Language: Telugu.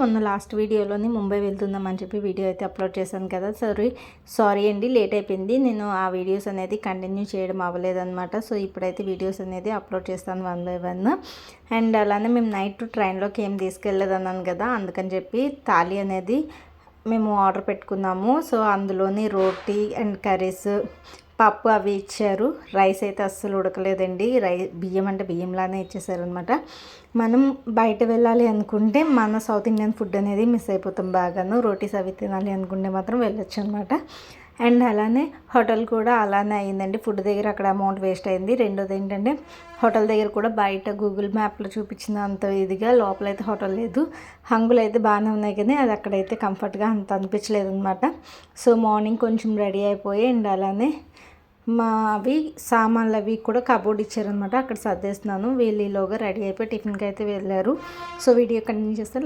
మొన్న లాస్ట్ వీడియోలోని ముంబై వెళ్తుందామని చెప్పి వీడియో అయితే అప్లోడ్ చేశాను కదా. సారీ అండి, లేట్ అయిపోయింది. నేను ఆ వీడియోస్ అనేది కంటిన్యూ చేయడం అవ్వలేదన్నమాట. సో ఇప్పుడైతే వీడియోస్ అనేది అప్లోడ్ చేస్తాను 1 by 1. అండ్ అలానే మేము నైట్ ట్రైన్లోకి ఏం తీసుకెళ్ళలేదన్నాను కదా, అందుకని చెప్పి థాలీ అనేది మేము ఆర్డర్ పెట్టుకున్నాము. సో అందులోని రోటీ అండ్ కర్రీస్, పప్పు అవి ఇచ్చారు. రైస్ అయితే అస్సలు ఉడకలేదండి. బియ్యం అంటే బియ్యంలానే ఇచ్చేసారనమాట. మనం బయట వెళ్ళాలి అనుకుంటే మన సౌత్ ఇండియన్ ఫుడ్ అనేది మిస్ అయిపోతాం బాగాను. రోటీస్ అవి తినాలి అనుకుంటే మాత్రం వెళ్ళొచ్చు అనమాట. అండ్ అలానే హోటల్ కూడా అలానే అయిందండి. ఫుడ్ దగ్గర అక్కడ అమౌంట్ వేస్ట్ అయింది. రెండోది ఏంటంటే హోటల్ దగ్గర కూడా బయట గూగుల్ మ్యాప్లో చూపించిన అంత ఇదిగా లోపలైతే హోటల్ లేదు. హంగులు అయితే బాగానే ఉన్నాయి కానీ అది అక్కడైతే కంఫర్ట్గా అంత అనిపించలేదు అనమాట. సో మార్నింగ్ కొంచెం రెడీ అయిపోయి అండ్ అలానే అవి సామాన్లు అవి కూడా కబోర్డ్ ఇచ్చారనమాట. అక్కడ సర్దేస్తున్నాను. వీళ్ళలోగా రెడీ అయిపోయి టిఫిన్కి అయితే వెళ్ళారు. సో వీడియో కంటిన్యూ చేస్తే